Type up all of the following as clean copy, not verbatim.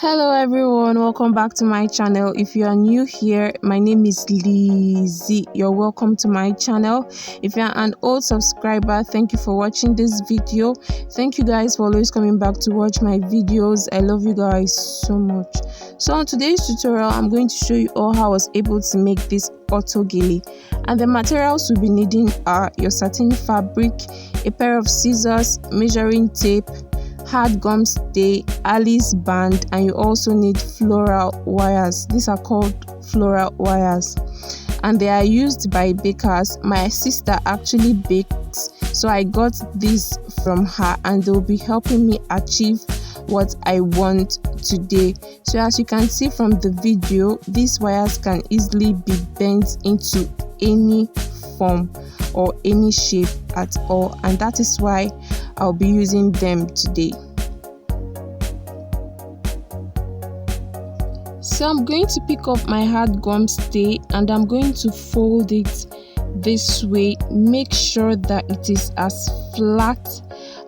Hello everyone, welcome back to my channel. If you are new here, my name is Lizzie. You're welcome to my channel. If you're an old subscriber, thank you for watching this video. Thank you guys for always coming back to watch my videos. I love you guys so much. So on today's tutorial, I'm going to show you all how I was able to make this auto gele, and the materials you'll be needing are your satin fabric, a pair of scissors, measuring tape, hard gum stay, Alice band, and you also need floral wires. These are called floral wires and they are used by bakers. My sister actually bakes, so I got this from her and they'll be helping me achieve what I want today. So as you can see from the video, these wires can easily be bent into any form or any shape at all, and that is why I'll be using them today. So I'm going to pick up my hard gum stay and I'm going to fold it this way. Make sure that it is as flat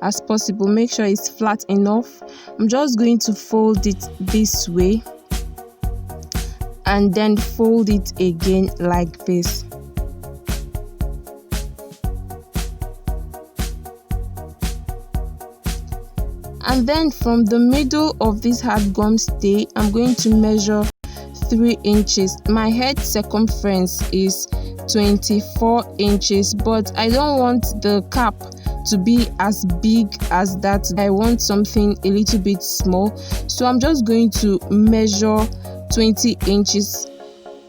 as possible. Make sure it's flat enough. I'm just going to fold it this way and then fold it again like this. And then from the middle of this hard gum stay, I'm going to measure 3 inches. My head circumference is 24 inches, but I don't want the cap to be as big as that. I want something a little bit small, so I'm just going to measure 20 inches.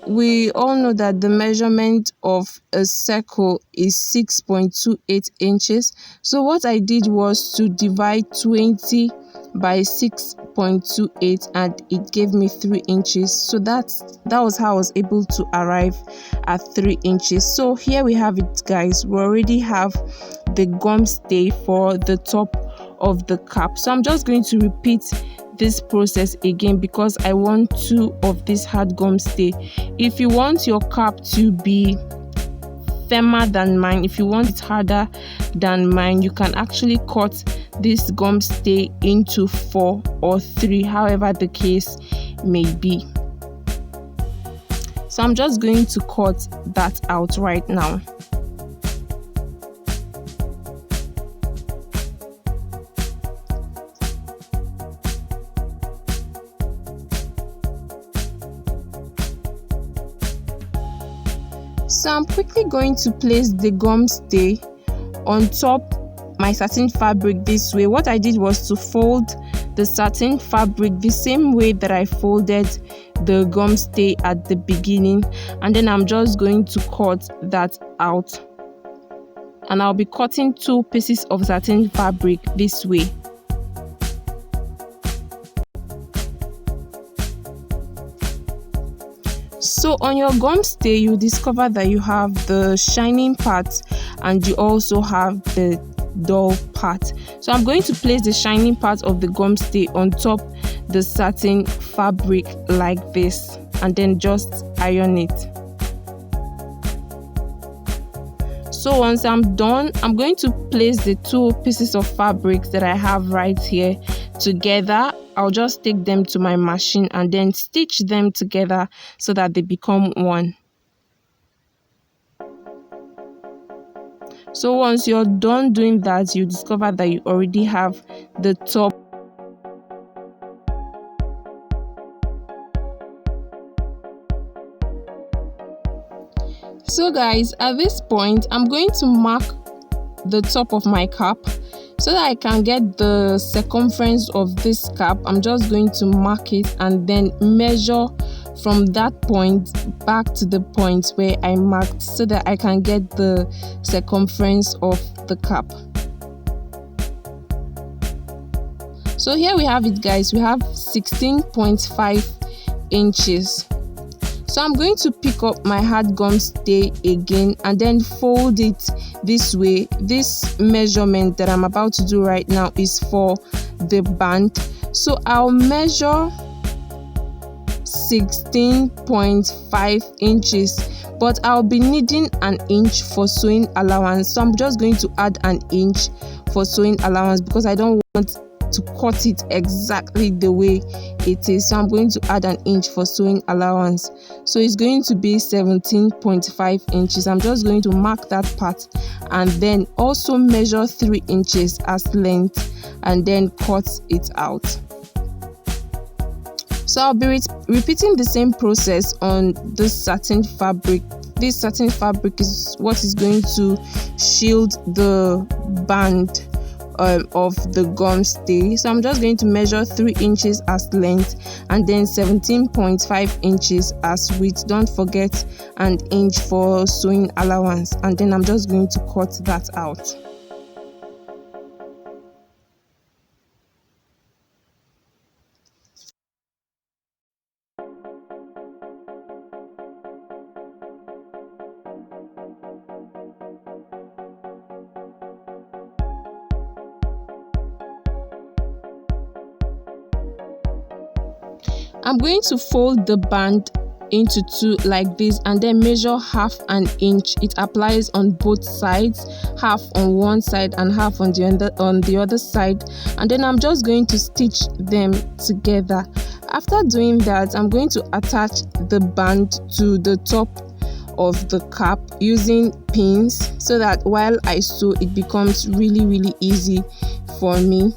We all know that the measurement of a circle is 6.28 inches. So what I did was to divide 20 by 6.28 and it gave me 3 inches. So that was how I was able to arrive at 3 inches. So here we have it, guys. We already have the gum stay for the top of the cap. So I'm just going to repeat this process again because I want 2 of this hard gum stay. If you want your cap to be firmer than mine, if you want it harder than mine, you can actually cut this gum stay into 4 or 3, however the case may be. So I'm just going to cut that out right now. So I'm quickly going to place the gum stay on top my satin fabric this way. What I did was to fold the satin fabric the same way that I folded the gum stay at the beginning, and then I'm just going to cut that out, and I'll be cutting 2 pieces of satin fabric this way. So on your gum stay, you discover that you have the shining part and you also have the dull part. So I'm going to place the shining part of the gum stay on top the satin fabric like this and then just iron it. So once I'm done, I'm going to place the 2 pieces of fabric that I have right here together. I'll just take them to my machine and then stitch them together so that they become one. So once you're done doing that, you discover that you already have the top. So guys, at this point, I'm going to mark the top of my cap so that I can get the circumference of this cap. I'm just going to mark it and then measure from that point back to the point where I marked so that I can get the circumference of the cap. So here we have it, guys. We have 16.5 inches. So I'm going to pick up my hard gum stay again and then fold it this way. This measurement that I'm about to do right now is for the band. So I'll measure 16.5 inches, but I'll be needing an inch for sewing allowance. So I'm just going to add an inch for sewing allowance because I don't want to cut it exactly the way it is. So I'm going to add an inch for sewing allowance, so it's going to be 17.5 inches. I'm just going to mark that part and then also measure 3 inches as length and then cut it out. So I'll be repeating the same process on this satin fabric. This satin fabric is what is going to shield the band of the gum stay. So I'm just going to measure 3 inches as length and then 17.5 inches as width. Don't forget an inch for sewing allowance, and then I'm just going to cut that out. I'm going to fold the band into 2 like this and then measure half an inch. It applies on both sides, half on one side and half on the other side, and then I'm just going to stitch them together. After doing that, I'm going to attach the band to the top of the cap using pins so that while I sew it becomes really easy for me.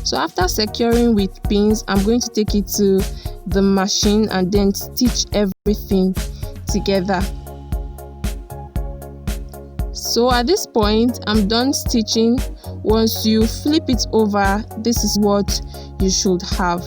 So after securing with pins, I'm going to take it to the machine and then stitch everything together. So at this point, I'm done stitching. Once you flip it over, this is what you should have.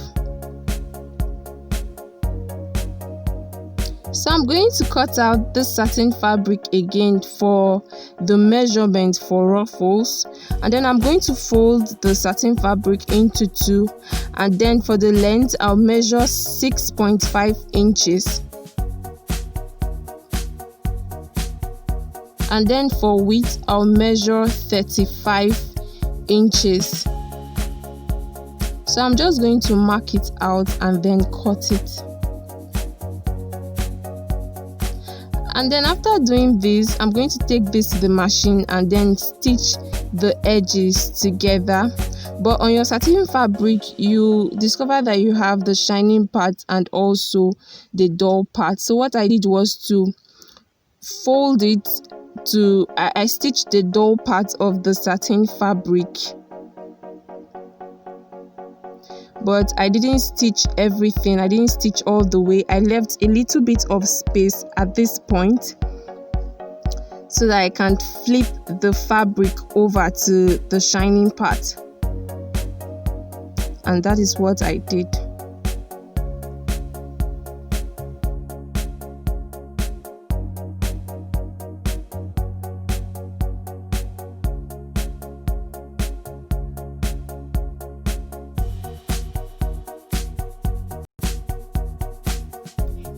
So I'm going to cut out the satin fabric again for the measurement for ruffles, and then I'm going to fold the satin fabric into 2, and then for the length I'll measure 6.5 inches, and then for width I'll measure 35 inches. So I'm just going to mark it out and then cut it. And then after doing this, I'm going to take this to the machine and then stitch the edges together. But on your satin fabric, you discover that you have the shining part and also the dull part. So what I did was to fold it to, I stitched the dull part of the satin fabric, but I didn't stitch everything. I didn't stitch all the way. I left a little bit of space at this point so that I can flip the fabric over to the shining part, and that is what I did.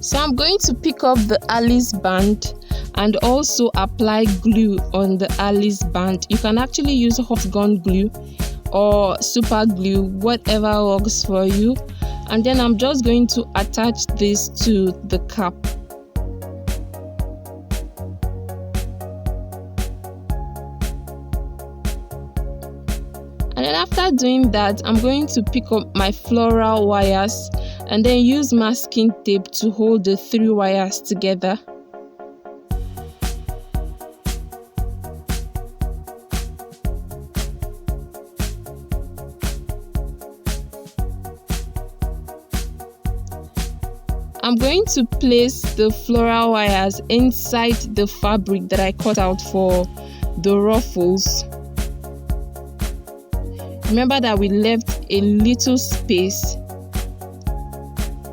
So I'm going to pick up the Alice band and also apply glue on the Alice band. You can actually use hot gun glue or super glue, whatever works for you. And then I'm just going to attach this to the cap. And then after doing that, I'm going to pick up my floral wires and then use masking tape to hold the 3 wires together. I'm going to place the floral wires inside the fabric that I cut out for the ruffles. Remember that we left a little space.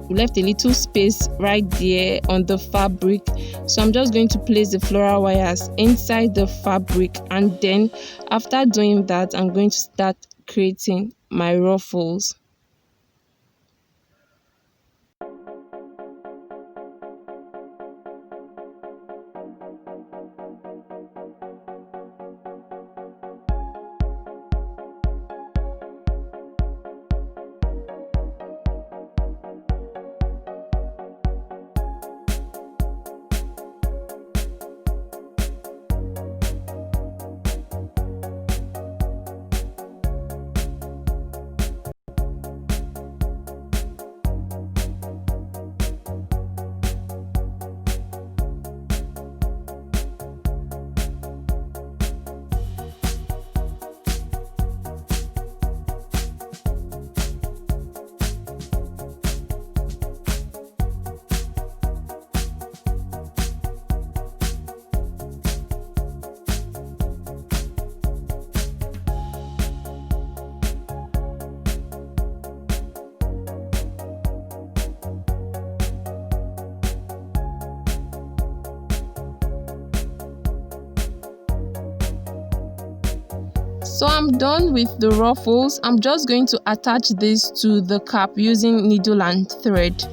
We left a little space right there on the fabric. So I'm just going to place the floral wires inside the fabric, and then after doing that, I'm going to start creating my ruffles. So I'm done with the ruffles. I'm just going to attach this to the cap using needle and thread.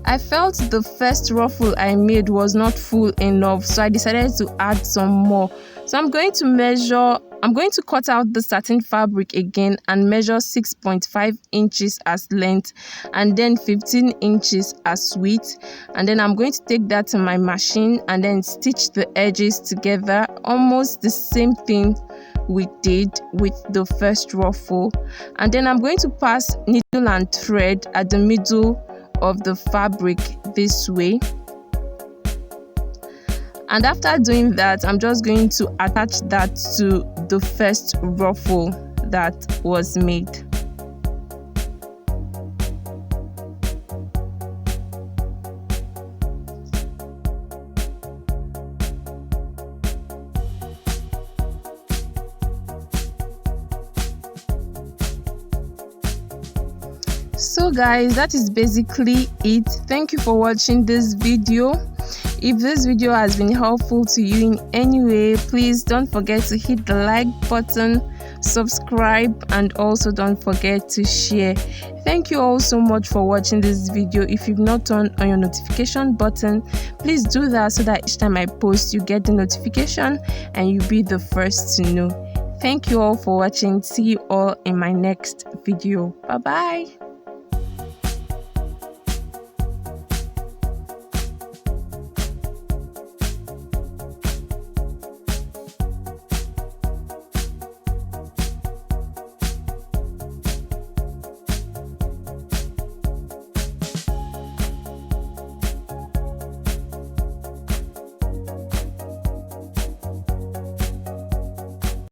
I felt the first ruffle I made was not full enough, so I decided to add some more. So I'm going to cut out the satin fabric again and measure 6.5 inches as length and then 15 inches as width, and then I'm going to take that to my machine and then stitch the edges together, almost the same thing we did with the first ruffle. And then I'm going to pass needle and thread at the middle of the fabric this way, and after doing that, I'm just going to attach that to the first ruffle that was made. So guys, that is basically it. Thank you for watching this video. If this video has been helpful to you in any way, please don't forget to hit the like button, subscribe, and also don't forget to share. Thank you all so much for watching this video. If you've not turned on your notification button, please do that so that each time I post you get the notification and you'll be the first to know. Thank you all for watching. See you all in my next video. Bye bye.